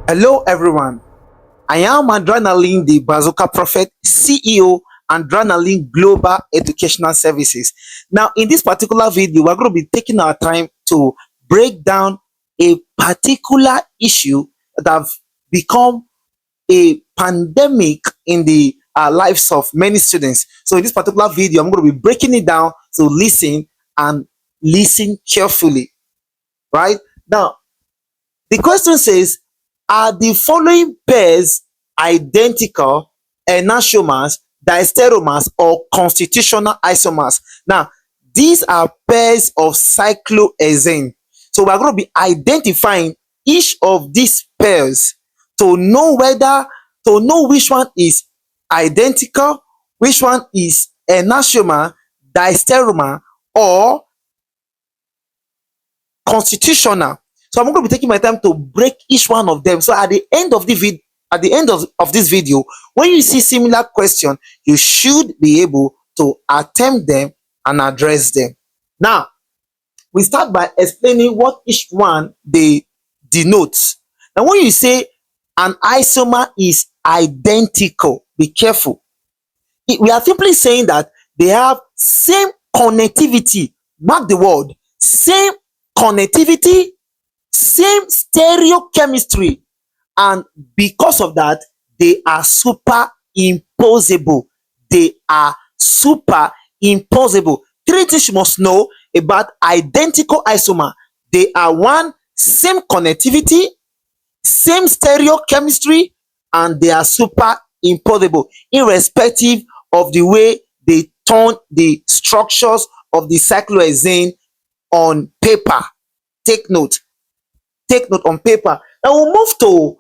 Hello, everyone. I am Adrenaline, the Bazooka Prophet, CEO, Adrenaline Global Educational Services. Now, in this particular video, we're going to be taking our time to break down a particular issue that have become a pandemic in the lives of many students. So, in this particular video, I'm going to be breaking it down to listen and listen carefully. Right now, the question says, are the following pairs identical enantiomers, diastereomers, or constitutional isomers? Now, these are pairs of cyclohexane. So we are going to be identifying each of these pairs to know which one is identical, which one is enantiomer, diastereomer, or constitutional. So I'm going to be taking my time to break each one of them. So at the end of this video, when you see similar question, you should be able to attempt them and address them. Now, we start by explaining what each one they denotes. Now, when you say an isomer is identical, be careful. We are simply saying that they have same connectivity. Mark the word, same connectivity, same stereochemistry, and because of that, they are superimposable. They are superimposable. Three things you must know about identical isomer. They are one, same connectivity, same stereochemistry, and they are superimposable, irrespective of the way they turn the structures of the cyclohexane on paper. Take note on paper. Now we'll move to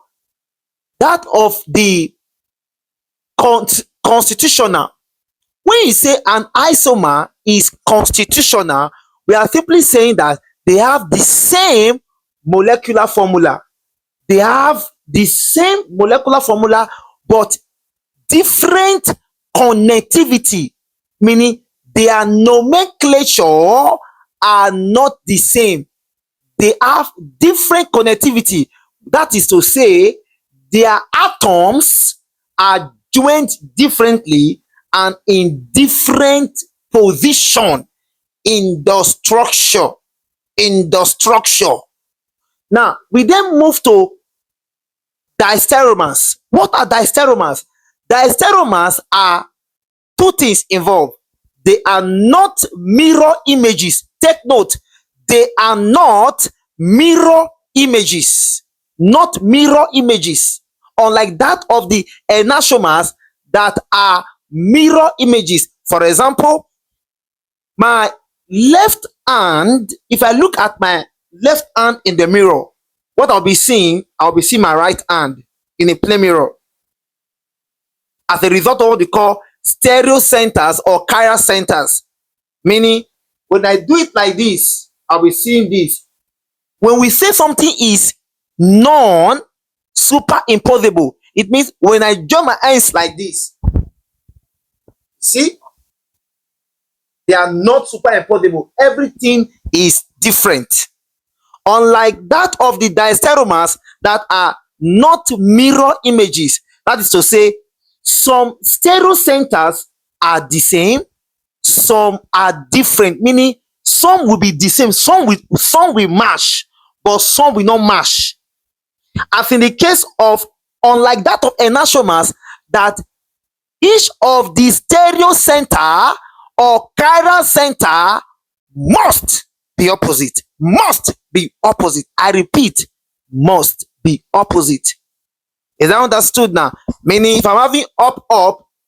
that of the constitutional. When you say an isomer is constitutional, we are simply saying that they have the same molecular formula. They have the same molecular formula, but different connectivity, meaning their nomenclature are not the same. They have different connectivity. That is to say, their atoms are joined differently and in different position in the structure. Now, we then move to diastereomers. What are diastereomers? Diastereomers are two things involved. They are not mirror images. Take note, they are not mirror images. Not mirror images. Unlike that of the enantiomers that are mirror images. For example, my left hand, if I look at my left hand in the mirror, what I'll be seeing my right hand in a plane mirror. As a result of what we call stereo centers or chiral centers. Meaning, when I do it like this, I'll be seeing this. When we say something is non-superimposable, it means when I join my hands like this, see, they are not superimposable. Everything is different. Unlike that of the diastereomers that are not mirror images. That is to say, some stereo centers are the same, some are different, meaning some will be the same, some will match, but some will not match. As in the case of, unlike that of enantiomers, that each of the stereo center or chiral center must be opposite. Must be opposite. I repeat, must be opposite. Is that understood now? Meaning, if I'm having up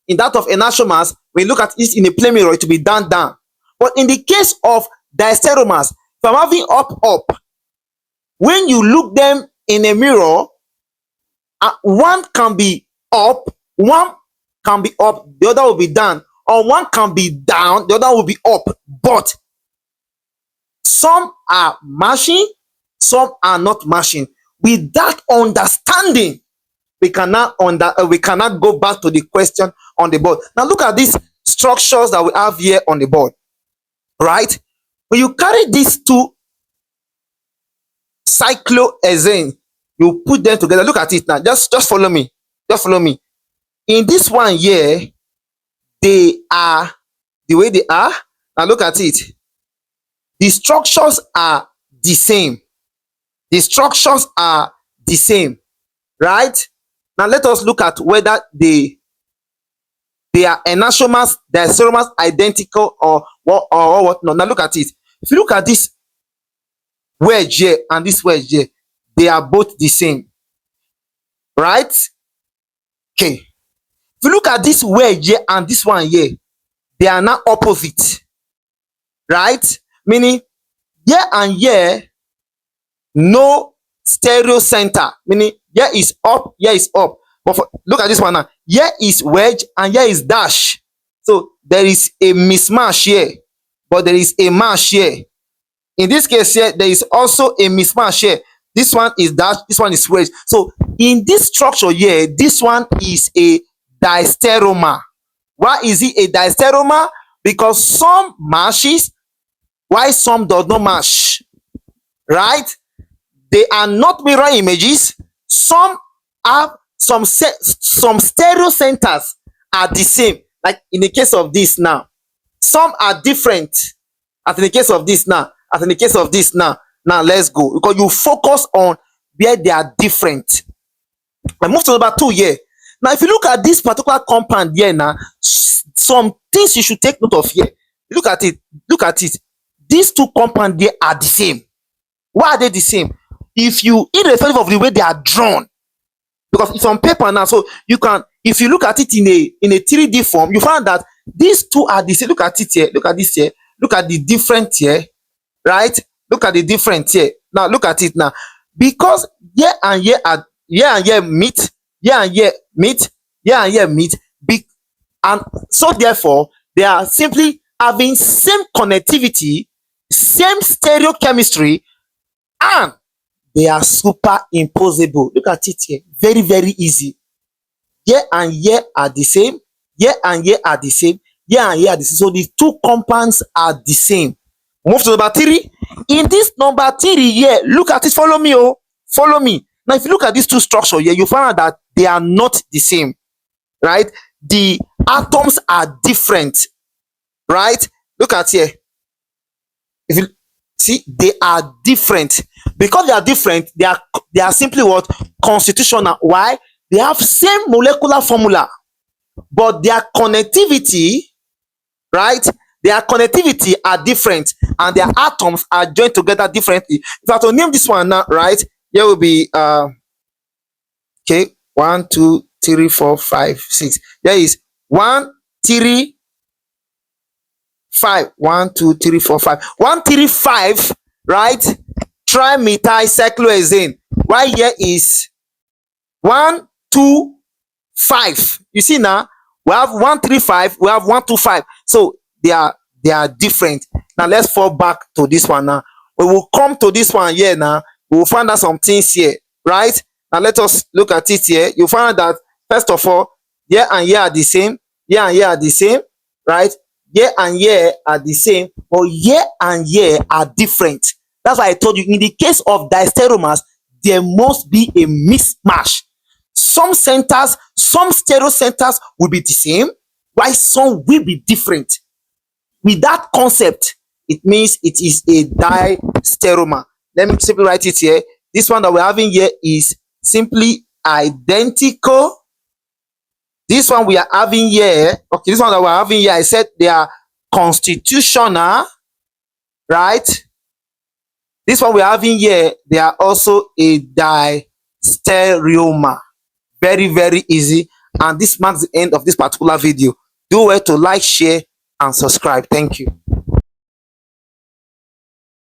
in that of enantiomers, when you look at it in a plane mirror, it will be down. But in the case of diastereomers, if I'm having up, when you look them in a mirror, one can be up, one can be up, the other will be down, or one can be down, the other will be up. But some are matching, some are not matching. With that understanding, we cannot go back to the question on the board. Now look at these structures that we have here on the board. Right? When you carry these two cyclohexane, You put them together. Look at it now. Just follow me. Just follow me. In this one here, they are the way they are. Now look at it. The structures are the same. The structures are the same, right? Now let us look at whether they are enantiomers, diastereomers, identical or what not. Now look at it. If you look at this wedge here and this wedge here, they are both the same, right? Okay. If you look at this wedge here and this one here, they are now opposite, right? Meaning here and here, no stereo center, meaning here is up, here is up. But look at this one now. Here is wedge and here is dash. So there is a mismatch here, but there is a match here. In this case here, there is also a mismatch here. This one is dash, this one is wedge. So in this structure here, this one is a diastereomer. Why is it a diastereomer? Because some matches, while some does not match, right? They are not mirror images. Some have some stereo centers are the same, like in the case of this now. Some are different, as in the case of this now, as in the case of this now. Now let's go, because you focus on where they are different. I move to number 2 here. Now if you look at this particular compound here now, some things you should take note of here. Look at it. Look at it. These two compounds they are the same. Why are they the same? If you, irrespective of the way they are drawn, because it's on paper now, so you can, if you look at it in a 3D form, you find that these two are the same. Look at it here. Look at this here. Look at the different here, right? Look at the different here. Now look at it now. Because here and here are here and here meet, here and here meet, here and here meet, and so therefore they are simply having same connectivity, same stereochemistry, and they are superimposable. Look at it here. Very, very easy. Here and here are the same. Here and here are the same. Here and here are the same. So the two compounds are the same. Move to number 3. In this number 3 here, look at it. Follow me. Oh, follow me. Now, if you look at these two structures here, you find out that they are not the same, right? The atoms are different, right? Look at here. If you see, they are different. Because they are different, they are simply what? Constitutional. Why? They have same molecular formula, but their connectivity, right? Their connectivity are different, and their atoms are joined together differently. If I have to name this one now, right? Here will be okay, 1, 2, 3, 4, 5, 6. There is 1, 3, 5. 1, 2, 3, 4, 5. 1, 3, 5, right? Trimethyl-cyclohexane. Right here is 1, 2, 5. You see now, we have 1, 3, 5. We have 1, 2, 5. So they are different. Now let's fall back to this one now. We will come to this one here now. We will find out some things here, right? Now let us look at it here. You find out that first of all, here and here are the same. Here and here are the same, right? Here and here are the same, but here and here are different. That's why I told you, in the case of diastereomers, there must be a mismatch. Some centers, some stereo centers will be the same, while some will be different. With that concept, it means it is a diastereomer. Let me simply write it here. This one that we're having here is simply identical. This one we are having here, okay, this one that we're having here, I said they are constitutional, right? This one we're having here, they are also a diastereomer. Very, very easy. And this marks the end of this particular video. Do well to like, share, and subscribe. Thank you.